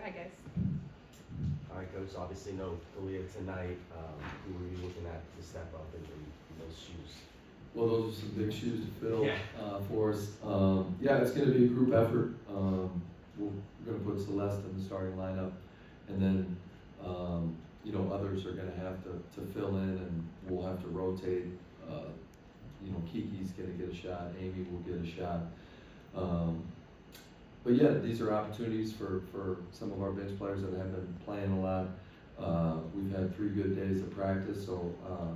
ahead, guys. All right, Coach. Obviously, no Kahleah tonight. Who were you looking at to step up in those shoes? Well, those are some big shoes to fill Yeah. for us. Yeah, it's going to be a group effort. We're going to put Celeste in the starting lineup, and then others are going to have to fill in, and we'll have to rotate. Kiki's going to get a shot. Amy will get a shot. But yeah, these are opportunities for some of our bench players that have been playing a lot. We've had 3 good days of practice, so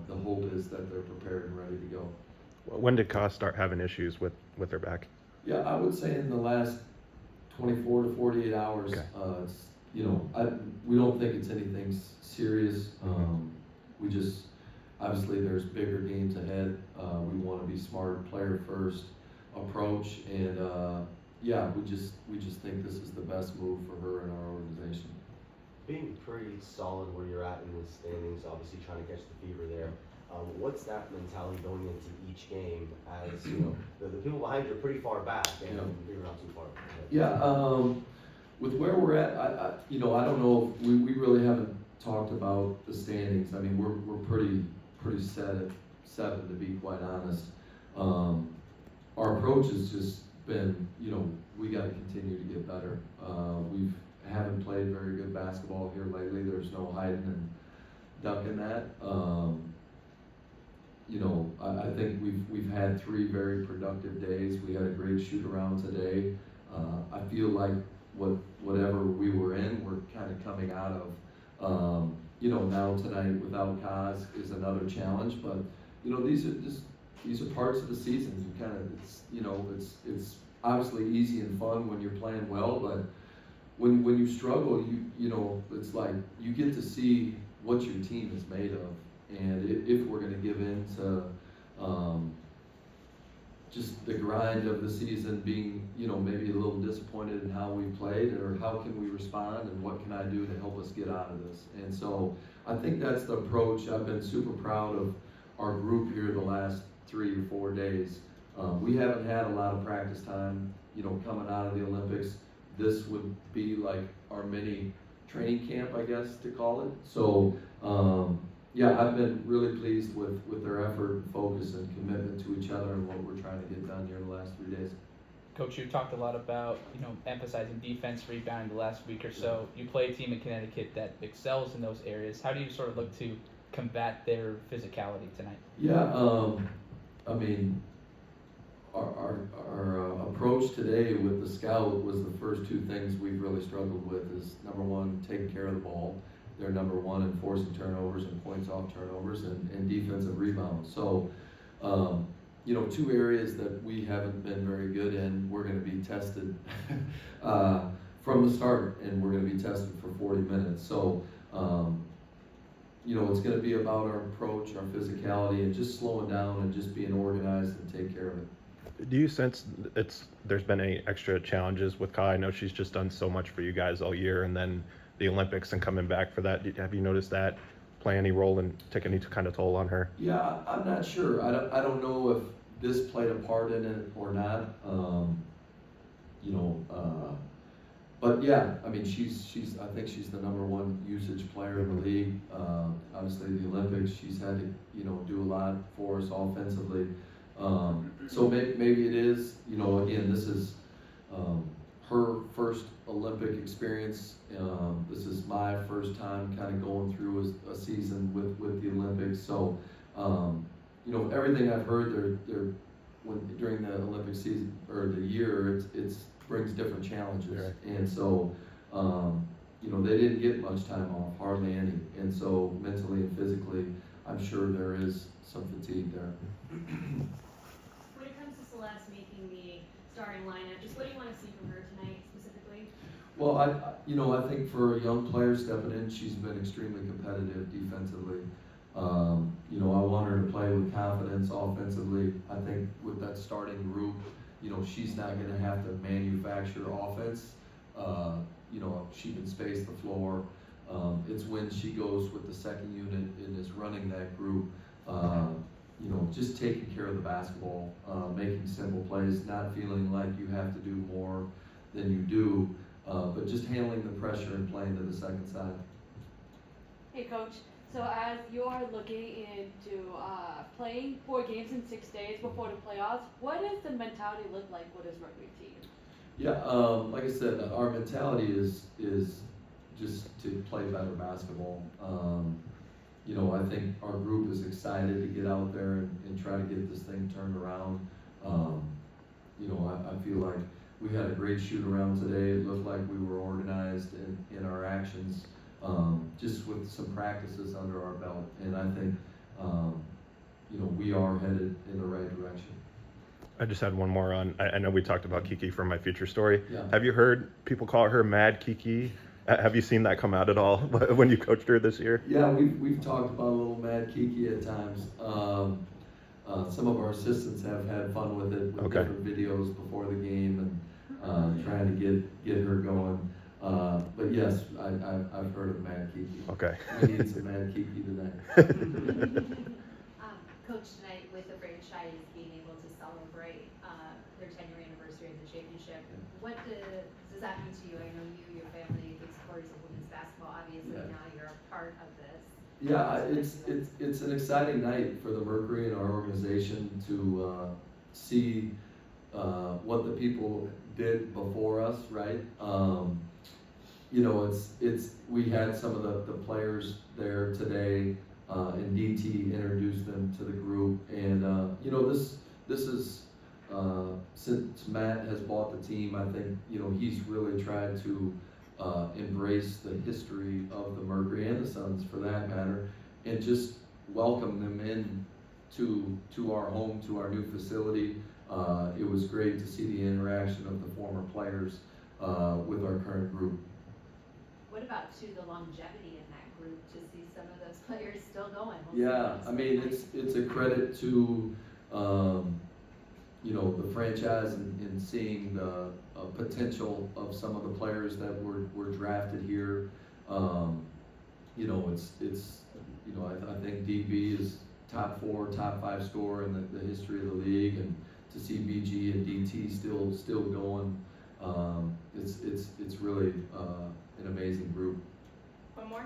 the hope is that they're prepared and ready to go. When did Ka start having issues with her back? Yeah, I would say in the last 24 to 48 hours. Okay. We don't think it's anything serious. We just, obviously there's bigger games ahead. We want to be smarter, player first approach, and we just think this is the best move for her and our organization. Being pretty solid where you're at in the standings, obviously trying to catch the fever there. What's that mentality going into each game? As the people behind you are pretty far back, and you're not too far ahead. Yeah, with where we're at, I don't know if we really haven't talked about the standings. I mean, we're pretty set at 7, to be quite honest. Our approach has just been, we got to continue to get better. We haven't played very good basketball here lately. There's no hiding and ducking that. I think we've had 3 very productive days. We had a great shoot around today. I feel like whatever we were in, we're kind of coming out of. Now tonight without Kaz is another challenge, but these are parts of the season. You kind of it's obviously easy and fun when you're playing well, but when you struggle, it's like you get to see what your team is made of. And if we're going to give in to just the grind of the season, being maybe a little disappointed in how we played, or how can we respond, and what can I do to help us get out of this? And so I think that's the approach. I've been super proud of our group here the last 3 or 4 days. We haven't had a lot of practice time, coming out of the Olympics. This would be like our mini training camp, I guess, to call it. So I've been really pleased with their effort and focus and commitment to each other and what we're trying to get done here the last 3 days. Coach, you talked a lot about, emphasizing defense, rebounding the last week or so. You play a team in Connecticut that excels in those areas. How do you sort of look to combat their physicality tonight? Yeah, I mean, our approach today with the scout was the first 2 things we've really struggled with is, number 1, taking care of the ball. They're number 1 in forcing turnovers and points off turnovers and defensive rebounds. So, 2 areas that we haven't been very good in, we're going to be tested from the start, and we're going to be tested for 40 minutes. So, it's going to be about our approach, our physicality, and just slowing down and just being organized and take care of it. Do you sense there's been any extra challenges with Kai? I know she's just done so much for you guys all year, and then the Olympics and coming back for that. Have you noticed that play any role and take any kind of toll on her? Yeah, I'm not sure. I don't know if this played a part in it or not. But yeah, I mean, I think she's the number 1 usage player in the league. Obviously, the Olympics, she's had to do a lot for us offensively. So maybe it is. Again, this is her first Olympic experience. This is my first time kind of going through a season with the Olympics. So, everything I've heard, during the Olympic season or the year, it brings different challenges. Right. And so, they didn't get much time off, hardly any. And so, mentally and physically, I'm sure there is some fatigue there. When it comes to Celeste making the starting lineup, just what do you want to see from her tonight specifically? Well, I think for a young player stepping in, she's been extremely competitive defensively. I want her to play with confidence offensively. I think with that starting group, she's not going to have to manufacture offense. She can space the floor. It's when she goes with the second unit and is running that group, just taking care of the basketball, making simple plays, not feeling like you have to do more than you do. but just handling the pressure and playing to the second side. Hey coach, so as you are looking into playing 4 games in 6 days before the playoffs, what does the mentality look like for this Mercury team? Yeah, like I said, our mentality is just to play better basketball. You know, I think our group is excited to get out there and try to get this thing turned around. You know, I feel like we had a great shoot around today. It looked like we were organized in our actions, just with some practices under our belt. And I think, you know, we are headed in the right direction. I just had one more on. I know we talked about Kiki from My Future Story. Yeah. Have you heard people call her Mad Kiki? Have you seen that come out at all when you coached her this year? Yeah, we've talked about a little Mad Kiki at times. Some of our assistants have had fun with it with Okay. different videos before the game and trying to get her going. But yes, I've heard of Mad Kiki. Okay. We need some Mad Kiki tonight. Coach, tonight with the franchise being able to celebrate their 10-year anniversary of the championship, what does that mean to you? I know you, your family, big supporters of women's basketball. Obviously, Yeah. now you're a part of this. Yeah, it's an exciting night for the Mercury and our organization to see what the people did before us, right? You know, we had some of the players there today, and DT introduced them to the group, and you know, this is since Matt has bought the team, I think, you know, he's really tried to embrace the history of the Mercury and the Suns for that matter, and just welcome them in to our home, to our new facility. It was great to see the interaction of the former players with our current group. What about the longevity in that group to see some of those players still going? We'll Yeah, see I mean, it's a credit to you know, the franchise and seeing the potential of some of the players that were drafted here. You know, it's you know, I think DB is top 4, top 5 scorer in the history of the league, and to see BG and DT still going, it's really an amazing group. One more?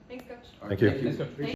Thanks, coach. All right, Thank you. Thank you. Thanks, coach.